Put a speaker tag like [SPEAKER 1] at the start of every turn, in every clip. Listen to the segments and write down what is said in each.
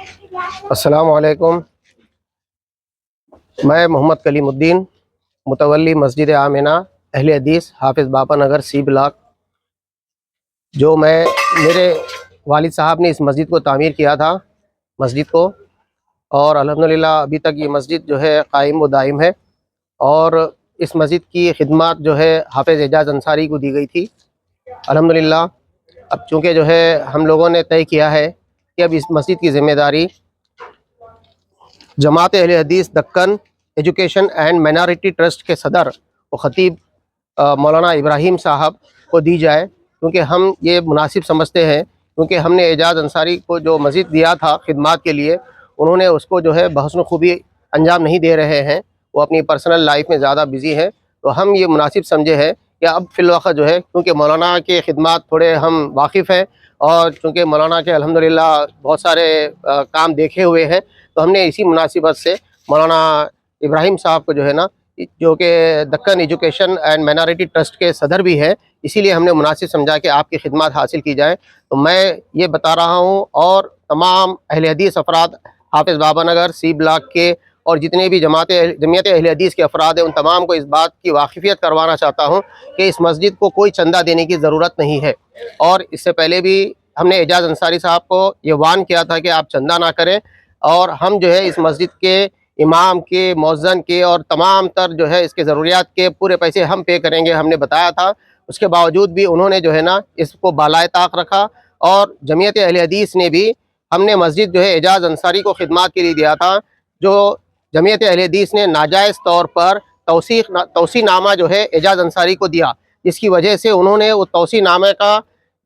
[SPEAKER 1] السلام علیکم، میں محمد کلیم الدین متولی مسجد آمنہ اہل حدیث حافظ باپا نگر سی بلاک، جو میرے والد صاحب نے اس مسجد کو تعمیر کیا تھا مسجد کو، اور الحمدللہ ابھی تک یہ مسجد جو ہے قائم و دائم ہے، اور اس مسجد کی خدمات جو ہے حافظ اعجاز انصاری کو دی گئی تھی الحمدللہ۔ اب چونکہ جو ہے ہم لوگوں نے طے کیا ہے کہ اب اس مسجد کی ذمہ داری جماعت اہل حدیث Deccan education and minority trust کے صدر و خطیب مولانا ابراہیم صاحب کو دی جائے، کیونکہ ہم یہ مناسب سمجھتے ہیں، کیونکہ ہم نے اعجاز انصاری کو جو مسجد دیا تھا خدمات کے لیے، انہوں نے اس کو جو ہے بحسن خوبی انجام نہیں دے رہے ہیں، وہ اپنی پرسنل لائف میں زیادہ بزی ہیں، تو ہم یہ مناسب سمجھے ہیں کہ اب فی الوقت جو ہے، کیونکہ مولانا کے خدمات تھوڑے ہم واقف ہیں، اور چونکہ مولانا کے الحمدللہ بہت سارے کام دیکھے ہوئے ہیں، تو ہم نے اسی مناسبت سے مولانا ابراہیم صاحب کو جو ہے نا، جو کہ Deccan education and minority trust کے صدر بھی ہیں، اسی لیے ہم نے مناسب سمجھا کہ آپ کی خدمات حاصل کی جائیں۔ تو میں یہ بتا رہا ہوں، اور تمام اہل حدیث افراد حافظ بابا نگر سی بلاک کے اور جتنے بھی جمعیت اہل حدیث کے افراد ہیں، ان تمام کو اس بات کی واقفیت کروانا چاہتا ہوں کہ اس مسجد کو کوئی چندہ دینے کی ضرورت نہیں ہے، اور اس سے پہلے بھی ہم نے اعجاز انصاری صاحب کو یہ وارن کیا تھا کہ آپ چندہ نہ کریں، اور ہم جو ہے اس مسجد کے امام کے، مؤذن کے اور تمام تر جو ہے اس کے ضروریات کے پورے پیسے ہم پے کریں گے، ہم نے بتایا تھا۔ اس کے باوجود بھی انہوں نے جو ہے نا اس کو بالائے طاق رکھا، اور جمعیت اہل حدیث نے بھی، ہم نے مسجد جو ہے اعجاز انصاری کو خدمات کے لیے دیا تھا، جو جمعیت اہل حدیث نے ناجائز طور پر توسیع نامہ جو ہے اعجاز انصاری کو دیا، جس کی وجہ سے انہوں نے وہ توسیع نامے کا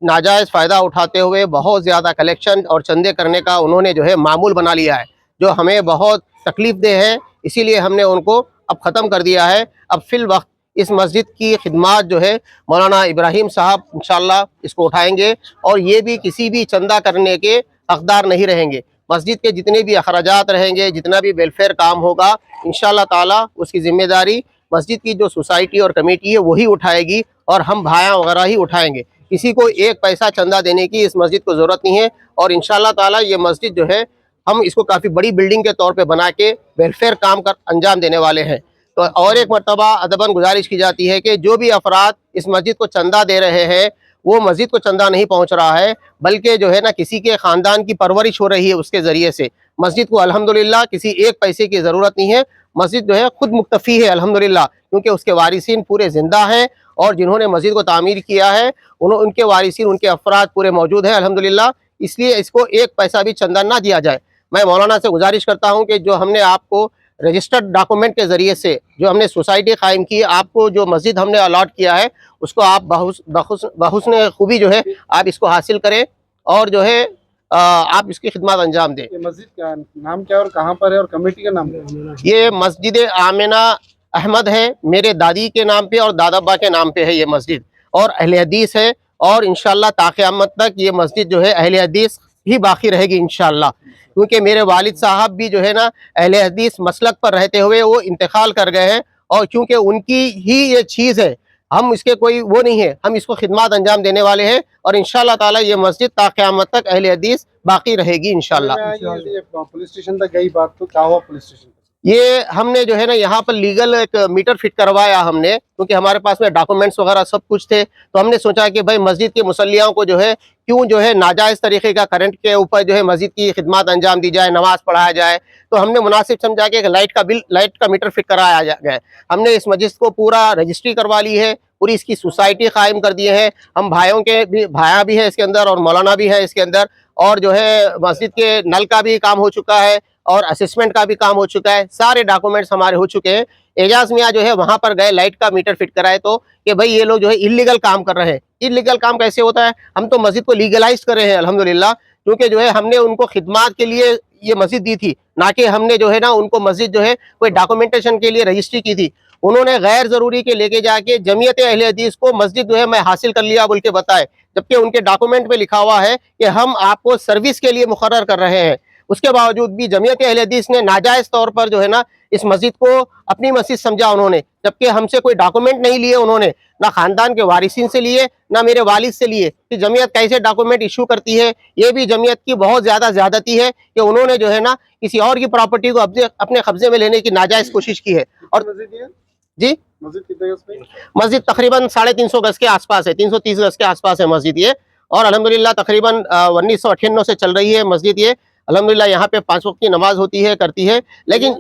[SPEAKER 1] ناجائز فائدہ اٹھاتے ہوئے بہت زیادہ کلیکشن اور چندے کرنے کا انہوں نے جو ہے معمول بنا لیا ہے، جو ہمیں بہت تکلیف دہ ہے، اسی لیے ہم نے ان کو اب ختم کر دیا ہے۔ اب فی الوقت اس مسجد کی خدمات جو ہے مولانا ابراہیم صاحب انشاءاللہ اس کو اٹھائیں گے، اور یہ بھی کسی بھی چندہ کرنے کے حقدار نہیں رہیں گے۔ مسجد کے جتنے بھی اخراجات رہیں گے، جتنا بھی ویلفیئر کام ہوگا، انشاءاللہ تعالی اس کی ذمہ داری مسجد کی جو سوسائٹی اور کمیٹی ہے وہی اٹھائے گی، اور ہم بھائیاں وغیرہ ہی اٹھائیں گے۔ کسی کو ایک پیسہ چندہ دینے کی اس مسجد کو ضرورت نہیں ہے، اور انشاءاللہ تعالی یہ مسجد جو ہے ہم اس کو کافی بڑی بلڈنگ کے طور پہ بنا کے ویلفیئر کام کر انجام دینے والے ہیں۔ تو اور ایک مرتبہ ادباً گزارش کی جاتی ہے کہ جو بھی افراد اس مسجد کو چندہ دے رہے ہیں، وہ مسجد کو چندہ نہیں پہنچ رہا ہے، بلکہ جو ہے نا کسی کے خاندان کی پرورش ہو رہی ہے اس کے ذریعے سے۔ مسجد کو الحمدللہ کسی ایک پیسے کی ضرورت نہیں ہے، مسجد جو ہے خود مکتفی ہے الحمدللہ، کیونکہ اس کے وارثین پورے زندہ ہیں، اور جنہوں نے مسجد کو تعمیر کیا ہے ان کے وارثین، ان کے افراد پورے موجود ہیں الحمدللہ، اس لیے اس کو ایک پیسہ بھی چندہ نہ دیا جائے۔ میں مولانا سے گزارش کرتا ہوں کہ جو ہم نے آپ کو رجسٹرڈ ڈاکومنٹ کے ذریعے سے جو ہم نے سوسائٹی قائم کی، آپ کو جو مسجد ہم نے الاٹ کیا ہے، اس کو آپ بحسن خوبی جو ہے آپ اس کو حاصل کریں، اور جو ہے آپ اس کی خدمات انجام دیں۔
[SPEAKER 2] یہ مسجد کا نام کیا ہے اور کہاں پر ہے، اور کمیٹی کا نام کیا ہے؟
[SPEAKER 1] یہ مسجد آمنہ احمد ہے، میرے دادی کے نام پہ اور دادا ابا کے نام پہ ہے یہ مسجد، اور اہل حدیث ہے، اور انشاءاللہ تا قیامت تک یہ مسجد جو ہے اہل حدیث ہی باقی رہے گی انشاءاللہ، کیونکہ میرے والد صاحب بھی جو ہے نا اہل حدیث مسلک پر رہتے ہوئے وہ انتقال کر گئے ہیں، اور کیونکہ ان کی ہی یہ چیز ہے، ہم اس کے کوئی وہ نہیں ہے، ہم اس کو خدمات انجام دینے والے ہیں، اور انشاءاللہ تعالی یہ مسجد تا قیامت تک اہل حدیث باقی رہے گی انشاءاللہ۔
[SPEAKER 2] پولیس اسٹیشن تک گئی بات، تو کیا ہوا پولیس اسٹیشن؟
[SPEAKER 1] یہ ہم نے جو ہے نا یہاں پر لیگل ایک میٹر فٹ کروایا ہم نے، کیونکہ ہمارے پاس میں ڈاکومنٹس وغیرہ سب کچھ تھے، تو ہم نے سوچا کہ بھائی مسجد کے مصلیوں کو جو ہے کیوں جو ہے ناجائز طریقے کا کرنٹ کے اوپر جو ہے مسجد کی خدمات انجام دی جائے، نماز پڑھایا جائے، تو ہم نے مناسب سمجھا کہ لائٹ کا میٹر فٹ کرایا گیا۔ ہم نے اس مسجد کو پورا رجسٹری کروا لی ہے، پوری اس کی سوسائٹی قائم کر دی ہے، ہم بھائیوں کے بھی، بھایا بھی ہے اس کے اندر، اور مولانا بھی ہے اس کے اندر، اور جو ہے مسجد کے نل کا بھی کام ہو چکا ہے، اور اسسمنٹ کا بھی کام ہو چکا ہے، سارے ڈاکومنٹس ہمارے ہو چکے ہیں۔ اعجاز میاں جو ہے وہاں پر گئے، لائٹ کا میٹر فٹ کرائے، تو کہ بھائی یہ لوگ جو ہے انلیگل کام کر رہے ہیں۔ انلیگل کام کیسے ہوتا ہے؟ ہم تو مسجد کو لیگلائز کر رہے ہیں الحمدللہ، کیونکہ جو ہے ہم نے ان کو خدمات کے لیے یہ مسجد دی تھی، نہ کہ ہم نے جو ہے نا ان کو مسجد جو ہے کوئی ڈاکومنٹیشن کے لیے رجسٹری کی تھی۔ انہوں نے غیر ضروری کے لے کے جا کے جمعیت اہل حدیث کو مسجد جو ہے میں حاصل کر لیا بول کے بتائے، جبکہ ان کے ڈاکومنٹ میں لکھا ہوا ہے کہ ہم آپ کو سروس کے لیے مقرر کر رہے ہیں۔ اس کے باوجود بھی جمعیت اہل حدیث نے ناجائز طور پر جو ہے نا اس مسجد کو اپنی مسجد سمجھا انہوں نے، جبکہ ہم سے کوئی ڈاکومنٹ نہیں لیے انہوں نے، نہ خاندان کے وارثین سے لیے نہ میرے والد سے لیے کہ جمعیت کیسے ڈاکومنٹ ایشو کرتی ہے۔ یہ بھی جمعیت کی بہت زیادہ زیادتی ہے کہ انہوں نے جو ہے نا کسی اور کی پراپرٹی کو اپنے قبضے میں لینے کی ناجائز کوشش کی ہے۔ اور
[SPEAKER 2] مسجد یہ
[SPEAKER 1] جی
[SPEAKER 2] مسجد کتنے گز پہ؟
[SPEAKER 1] مسجد تقریباً 350 گز کے آس پاس ہے، 330 گز کے آس پاس ہے مسجد یہ، اور الحمدللہ تقریباً 1998 سے چل رہی ہے مسجد یہ۔ الحمدللہ یہاں پہ 5 وقت کی نماز ہوتی ہے، کرتی ہے، لیکن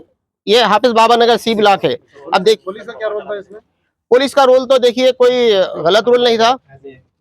[SPEAKER 1] یہ حافظ بابا نگر سی بلاک ہے۔ اب دیکھ
[SPEAKER 2] پولیس کا کیا رول تھا اس میں؟
[SPEAKER 1] پولیس کا رول تو دیکھیے کوئی غلط رول نہیں تھا،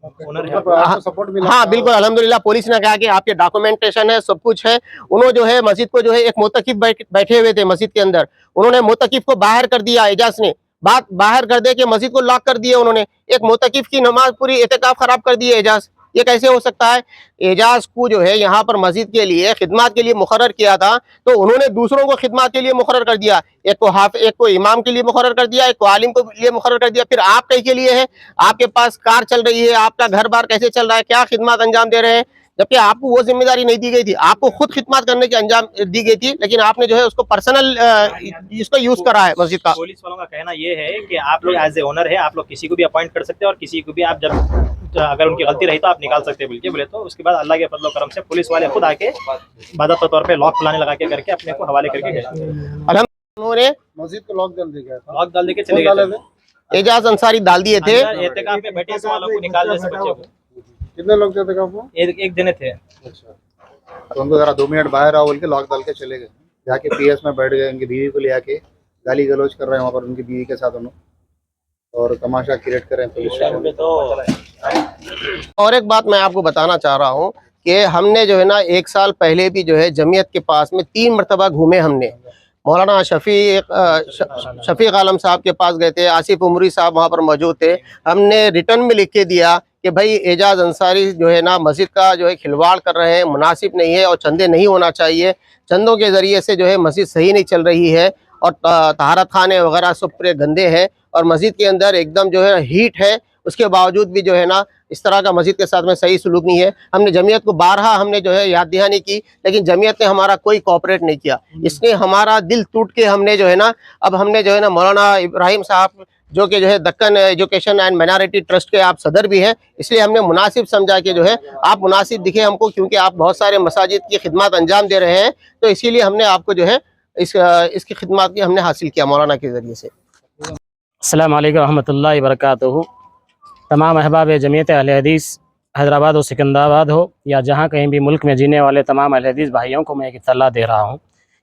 [SPEAKER 2] آپ کو سپورٹ ملا؟
[SPEAKER 1] ہاں بالکل الحمدللہ پولیس نے کہا کہ آپ کے ڈاکومنٹیشن ہے، سب کچھ ہے۔ انہوں جو ہے مسجد کو جو ہے ایک معتکف بیٹھے ہوئے تھے مسجد کے اندر، انہوں نے معتکف کو باہر کر دیا، اعجاز نے بات باہر کر دے کے مسجد کو لاک کر دیا، انہوں نے ایک معتکف کی نماز پوری اعتکاف خراب کر دی ہے اعجاز۔ یہ کیسے ہو سکتا ہے؟ اعجاز کو جو ہے یہاں پر مسجد کے لیے خدمات کے لیے مقرر کیا تھا، تو انہوں نے دوسروں کو خدمات کے لیے مقرر کر دیا، ایک کو امام کے لیے مقرر کر دیا، ایک کو عالم کے لیے مقرر کر دیا، پھر آپ کہیں کے لیے ہے؟ آپ کے پاس کار چل رہی ہے، آپ کا گھر بار کیسے چل رہا ہے، کیا خدمات انجام دے رہے ہیں؟ جبکہ آپ کو وہ ذمہ داری نہیں دی گئی تھی، آپ کو خود خدمات کرنے کی انجام دی گئی تھی، لیکن آپ نے جو ہے اس کو پرسنل اس کو یوز کرا ہے مسجد کا۔
[SPEAKER 3] پولیس والوں کا کہنا یہ ہے کہ آپ لوگ ایز اے اونر ہے، آپ لوگ کسی کو بھی اپوائنٹ کر سکتے ہیں، اور کسی کو بھی آپ جب اگر ان کی غلطی رہی تو آپ نکال سکتے ہیں بولے تو اس کے بعد اللہ کے فضل و کرم سے پولیس والے خود آ کے باضابطہ طور پہ لاک پلانے لگا کے کر کے اپنے کو حوالے کر کے گئے،
[SPEAKER 1] انہوں نے
[SPEAKER 2] مسجد کو لاک ڈال دیا گیا تھا،
[SPEAKER 3] لاک ڈال دے کے چلے گئے تھے۔
[SPEAKER 1] اعجاز انصاری ڈال دیے تھے۔
[SPEAKER 3] اعتکاف میں بیٹھے تھے والوں کو نکال دے بچے کو،
[SPEAKER 2] کتنے لوگ تھے اعتکاف میں؟
[SPEAKER 3] ایک دن تھے۔
[SPEAKER 2] اچھا، تو ان کو ذرا 2 منٹ باہر آؤ بول کے لاک ڈال کے چلے گئے، جا کے پی ایس میں بیٹھ گئے، ان کی بیوی کو لے آ کے گالی گلوچ کر رہے ہیں وہاں پر ان کی بیوی کے ساتھ انہوں، اور تماشا کریٹ کر رہے ہیں پولیس اسٹیشن میں۔
[SPEAKER 1] اور ایک بات میں آپ کو بتانا چاہ رہا ہوں کہ ہم نے جو ہے نا 1 سال پہلے بھی جو ہے جمعیت کے پاس میں 3 مرتبہ گھومے، ہم نے مولانا شفیق عالم صاحب کے پاس گئے تھے، آصف عمری صاحب وہاں پر موجود تھے، ہم نے ریٹرن میں لکھ کے دیا کہ بھائی اعجاز انصاری جو ہے نا مسجد کا جو ہے کھلواڑ کر رہے ہیں، مناسب نہیں ہے، اور چندے نہیں ہونا چاہیے، چندوں کے ذریعے سے جو ہے مسجد صحیح نہیں چل رہی ہے، اور طہارت خانے وغیرہ سب پورے گندے ہیں، اور مسجد کے اندر ایک دم جو ہے ہیٹ ہے، اس کے باوجود بھی جو ہے نا اس طرح کا مسجد کے ساتھ میں صحیح سلوک نہیں ہے۔ ہم نے جمعیت کو بارہا ہم نے جو ہے یاد دہانی کی، لیکن جمعیت نے ہمارا کوئی کوآپریٹ نہیں کیا، اس نے ہمارا دل ٹوٹ کے ہم نے جو ہے نا اب ہم نے جو ہے نا مولانا ابراہیم صاحب جو کہ جو ہے Deccan education and minority trust کے آپ صدر بھی ہیں، اس لیے ہم نے مناسب سمجھا کہ جو ہے آپ مناسب دکھے ہم کو، کیونکہ آپ بہت سارے مساجد کی خدمات انجام دے رہے ہیں، تو اسی لیے ہم نے آپ کو جو ہے اس کی خدمات کی ہم نے حاصل کیا مولانا کے ذریعے سے۔
[SPEAKER 4] السلام علیکم ورحمۃ اللہ وبرکاتہ۔ تمام احباب جمعیت اہل حدیث حیدرآباد و سکندرآباد ہو یا جہاں کہیں بھی ملک میں جینے والے تمام اہل حدیث بھائیوں کو میں ایک اطلاع دے رہا ہوں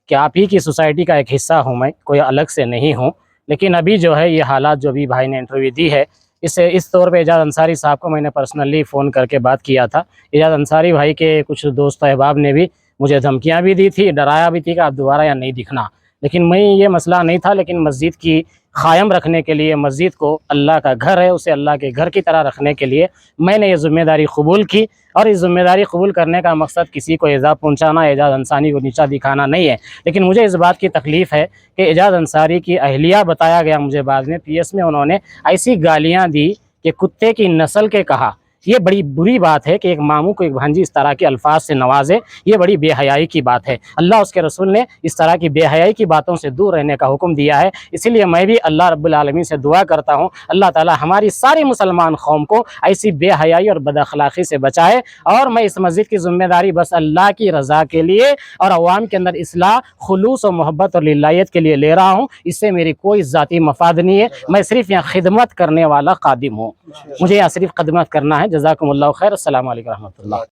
[SPEAKER 4] کہ آپ ہی کی سوسائٹی کا ایک حصہ ہوں، میں کوئی الگ سے نہیں ہوں، لیکن ابھی جو ہے یہ حالات جو بھی بھائی نے انٹرویو دی ہے اس طور پہ اعجاز انصاری صاحب کو میں نے پرسنلی فون کر کے بات کیا تھا۔ اعجاز انصاری بھائی کے کچھ دوست احباب نے بھی مجھے دھمکیاں بھی دی تھی، ڈرایا بھی تھی کہ آپ دوبارہ یہاں نہیں دکھنا، لیکن میں یہ مسئلہ نہیں تھا، لیکن مسجد کی قائم رکھنے کے لیے، مسجد کو اللہ کا گھر ہے اسے اللہ کے گھر کی طرح رکھنے کے لیے میں نے یہ ذمہ داری قبول کی، اور اس ذمہ داری قبول کرنے کا مقصد کسی کو ایذا پہنچانا، اعجاز انصاری کو نیچا دکھانا نہیں ہے، لیکن مجھے اس بات کی تکلیف ہے کہ اعجاز انصاری کی اہلیہ بتایا گیا مجھے بعد میں پی ایس میں انہوں نے ایسی گالیاں دی کہ کتے کی نسل کے کہا۔ یہ بڑی بری بات ہے کہ ایک ماموں کو ایک بھانجی اس طرح کے الفاظ سے نوازے، یہ بڑی بے حیائی کی بات ہے۔ اللہ اس کے رسول نے اس طرح کی بے حیائی کی باتوں سے دور رہنے کا حکم دیا ہے، اسی لیے میں بھی اللہ رب العالمین سے دعا کرتا ہوں اللہ تعالی ہماری ساری مسلمان قوم کو ایسی بے حیائی اور بد اخلاقی سے بچائے، اور میں اس مسجد کی ذمہ داری بس اللہ کی رضا کے لیے اور عوام کے اندر اصلاح، خلوص و محبت اور للہیت کے لیے لے رہا ہوں، اس سے میری کوئی ذاتی مفاد نہیں ہے، میں صرف یہاں خدمت کرنے والا خادم ہوں، مجھے یہاں صرف خدمت کرنا ہے۔ جزاکم اللہ خیر، السلام علیکم ورحمۃ اللہ۔